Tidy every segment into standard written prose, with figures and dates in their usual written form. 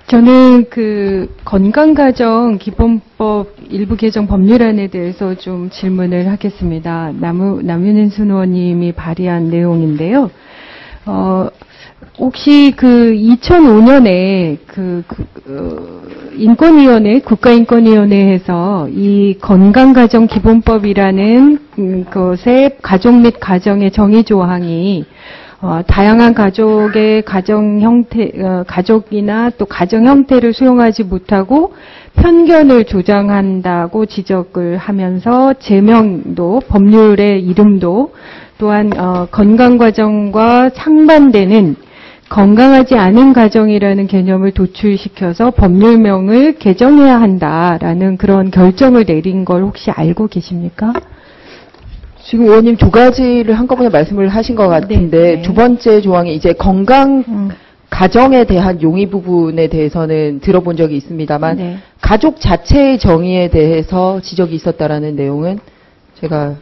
저는 그 건강가정 기본법 일부 개정 법률안에 대해서 좀 질문을 하겠습니다. 남윤인순 의원님이 발의한 내용인데요. 혹시 그 2005년에 인권위원회, 국가인권위원회에서 이 건강가정 기본법이라는 것의 가족 및 가정의 정의 조항이 다양한 가족의 가정 형태, 가족이나 또 가정 형태를 수용하지 못하고 편견을 조장한다고 지적을 하면서 제명도, 법률의 이름도 또한 건강가정과 상반되는 건강하지 않은 가정이라는 개념을 도출시켜서 법률명을 개정해야 한다라는 그런 결정을 내린 걸 혹시 알고 계십니까? 지금 의원님 두 가지를 한꺼번에 말씀을 하신 것 같은데 네. 두 번째 조항이 이제 건강 가정에 대한 용의 부분에 대해서는 들어본 적이 있습니다만 네. 가족 가족 자체의 정의에 대해서 지적이 있었다라는 내용은 제가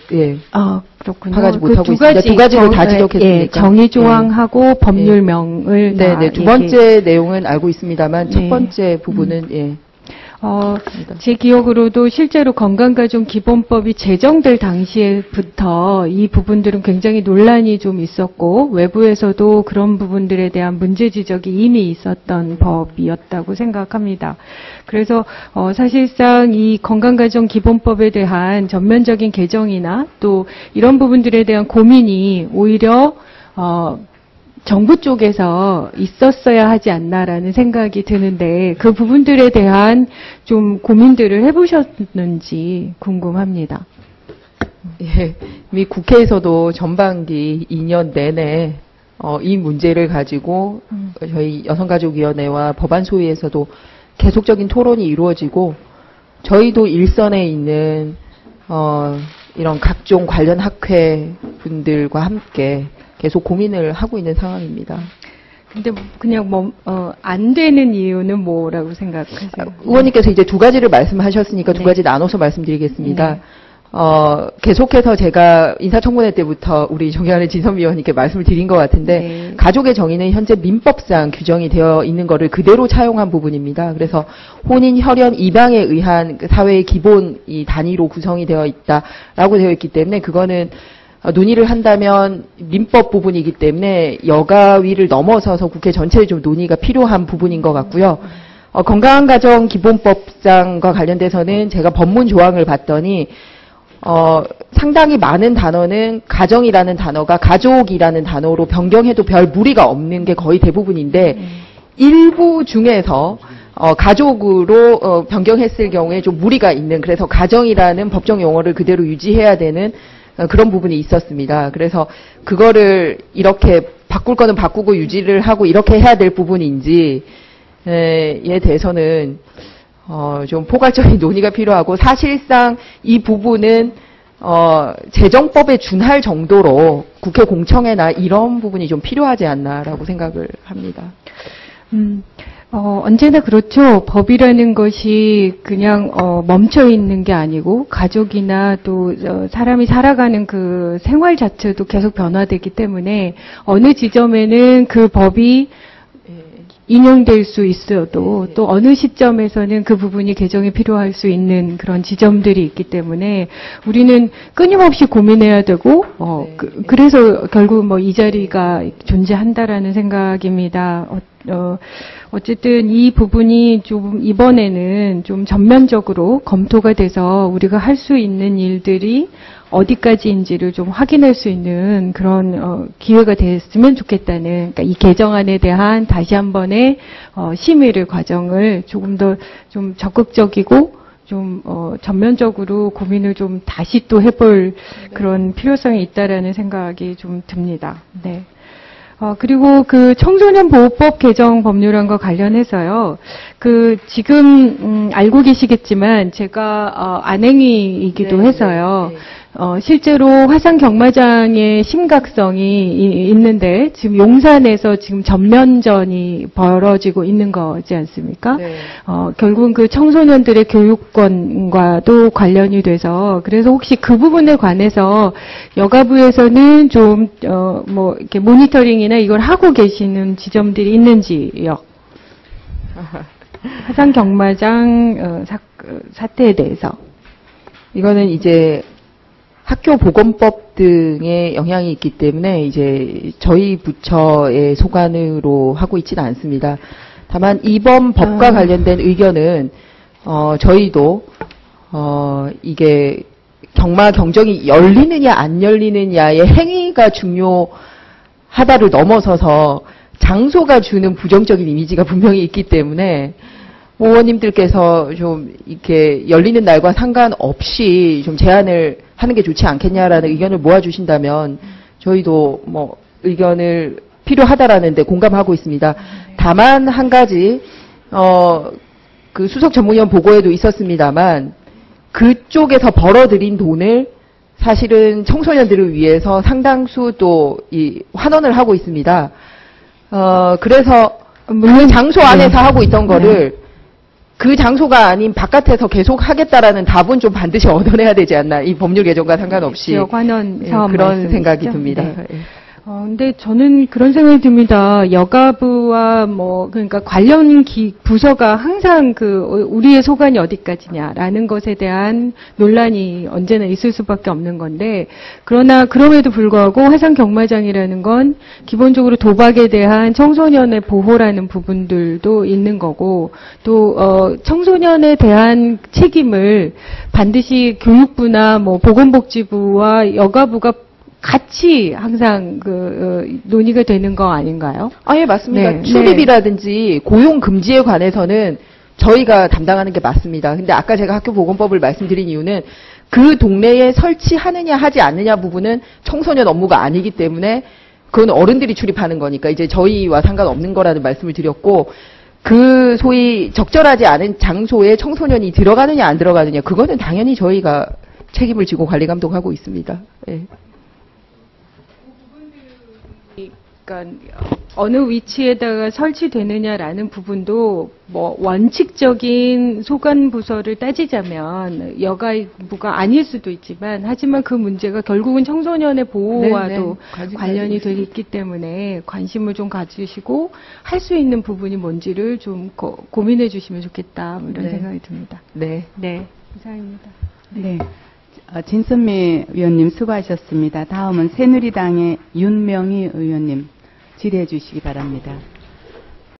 그렇군요. 파악하지 그 못하고 있습니다. 두 가지를 다 지적했으니까. 정의 조항하고 법률명을 네, 두 번째 내용은 알고 있습니다만 첫 번째 부분은 제 기억으로도 실제로 건강가정 기본법이 제정될 당시에부터 이 부분들은 굉장히 논란이 좀 있었고 외부에서도 그런 부분들에 대한 문제 지적이 이미 있었던 법이었다고 생각합니다. 그래서 사실상 이 건강가정 기본법에 대한 전면적인 개정이나 또 이런 부분들에 대한 고민이 오히려 정부 쪽에서 있었어야 하지 않나라는 생각이 드는데 그 부분들에 대한 좀 고민들을 해보셨는지 궁금합니다. 예, 이미 국회에서도 전반기 2년 내내 이 문제를 가지고 저희 여성가족위원회와 법안소위에서도 계속적인 토론이 이루어지고 저희도 일선에 있는 이런 각종 관련 학회 분들과 함께 계속 고민을 하고 있는 상황입니다. 근데 그냥 안 되는 이유는 뭐라고 생각하세요? 의원님께서 이제 두 가지를 말씀하셨으니까 두 가지 나눠서 말씀드리겠습니다. 계속해서 제가 인사청문회 때부터 우리 존경하는 진선 위원님께 말씀을 드린 것 같은데 가족의 정의는 현재 민법상 규정이 되어 있는 것을 그대로 차용한 부분입니다. 그래서 혼인, 혈연, 입양에 의한 사회의 기본 이 단위로 구성이 되어 있다라고 되어 있기 때문에 그거는 논의를 한다면 민법 부분이기 때문에 여가위를 넘어서서 국회 전체에 좀 논의가 필요한 부분인 것 같고요. 건강가정기본법상과 관련돼서는 제가 법문 조항을 봤더니 상당히 많은 단어는 가정이라는 단어가 가족이라는 단어로 변경해도 별 무리가 없는 게 거의 대부분인데 일부 중에서 가족으로 변경했을 경우에 좀 무리가 있는 그래서 가정이라는 법정 용어를 그대로 유지해야 되는 그런 부분이 있었습니다. 그래서 그거를 이렇게 바꿀 거는 바꾸고 유지를 하고 이렇게 해야 될 부분인지에 대해서는 좀 포괄적인 논의가 필요하고 사실상 이 부분은 재정법에 준할 정도로 국회 공청회나 이런 부분이 좀 필요하지 않나라고 생각을 합니다. 언제나 그렇죠. 법이라는 것이 그냥 멈춰 있는 게 아니고 가족이나 또 사람이 살아가는 그 생활 자체도 계속 변화되기 때문에 어느 지점에는 그 법이 인용될 수 있어도 또 어느 시점에서는 그 부분이 개정이 필요할 수 있는 그런 지점들이 있기 때문에 우리는 끊임없이 고민해야 되고 그래서 결국 이 자리가 존재한다라는 생각입니다. 어쨌든 이 부분이 좀 이번에는 좀 전면적으로 검토가 돼서 우리가 할 수 있는 일들이 어디까지인지를 좀 확인할 수 있는 그런 기회가 됐으면 좋겠다는 그러니까 이 개정안에 대한 다시 한 번의 심의를 과정을 조금 더 좀 적극적이고 좀 전면적으로 고민을 좀 다시 또 해볼 그런 필요성이 있다라는 생각이 좀 듭니다. 네. 그리고 그 청소년 보호법 개정 법률안과 관련해서요. 지금 알고 계시겠지만 제가 안행위이기도 해서요. 실제로 화상 경마장의 심각성이 있는데 지금 용산에서 지금 전면전이 벌어지고 있는 거지 않습니까? 네. 결국은 그 청소년들의 교육권과도 관련이 돼서 그래서 혹시 그 부분에 관해서 여가부에서는 좀 뭐 이렇게 모니터링이나 이걸 하고 계시는 지점들이 있는지요? 화상 경마장 사태에 대해서. 이거는 이제 학교 보건법 등의 영향이 있기 때문에 이제 저희 부처의 소관으로 하고 있지는 않습니다. 다만 이번 법과 관련된 의견은 저희도 이게 경마 경정이 열리느냐 안 열리느냐의 행위가 중요하다를 넘어서서 장소가 주는 부정적인 이미지가 분명히 있기 때문에 의원님들께서 좀 이렇게 열리는 날과 상관없이 좀 제한을 하는 게 좋지 않겠냐라는 의견을 모아주신다면 저희도 뭐 의견을 필요하다라는 데 공감하고 있습니다. 다만 한 가지 그 수석 전문위원 보고에도 있었습니다만 그쪽에서 벌어들인 돈을 사실은 청소년들을 위해서 상당수 또 이 환원을 하고 있습니다. 그래서 그 장소 안에서 하고 있던 거를 그 장소가 아닌 바깥에서 계속 하겠다라는 답은 좀 반드시 얻어내야 되지 않나. 이 법률 개정과 상관없이. 지역 환원 사업 그런 생각이 듭니다. 네. 근데 저는 그런 생각이 듭니다. 여가부와 그러니까 관련 부서가 항상 우리의 소관이 어디까지냐라는 것에 대한 논란이 언제나 있을 수밖에 없는 건데, 그럼에도 불구하고 화상 경마장이라는 건 기본적으로 도박에 대한 청소년의 보호라는 부분들도 있는 거고, 또, 청소년에 대한 책임을 반드시 교육부나 보건복지부와 여가부가 같이 항상 논의가 되는 거 아닌가요? 예, 맞습니다. 네, 출입이라든지 고용 금지에 관해서는 저희가 담당하는 게 맞습니다. 근데 아까 제가 학교 보건법을 말씀드린 이유는 그 동네에 설치하느냐 하지 않느냐 부분은 청소년 업무가 아니기 때문에 그건 어른들이 출입하는 거니까 이제 저희와 상관없는 거라는 말씀을 드렸고, 그 소위 적절하지 않은 장소에 청소년이 들어가느냐 안 들어가느냐 그거는 당연히 저희가 책임을 지고 관리 감독하고 있습니다. 네. 그러니까 어느 위치에다가 설치되느냐라는 부분도 원칙적인 소관 부서를 따지자면 여가부가 아닐 수도 있지만, 하지만 그 문제가 결국은 청소년의 보호와도 관련이 되어 있기 때문에 관심을 좀 가지시고 할 수 있는 부분이 뭔지를 좀 고민해 주시면 좋겠다, 이런 생각이 듭니다. 네. 네. 이상입니다. 네. 진선미 위원님 수고하셨습니다. 다음은 새누리당의 윤명희 의원님 질의해 주시기 바랍니다.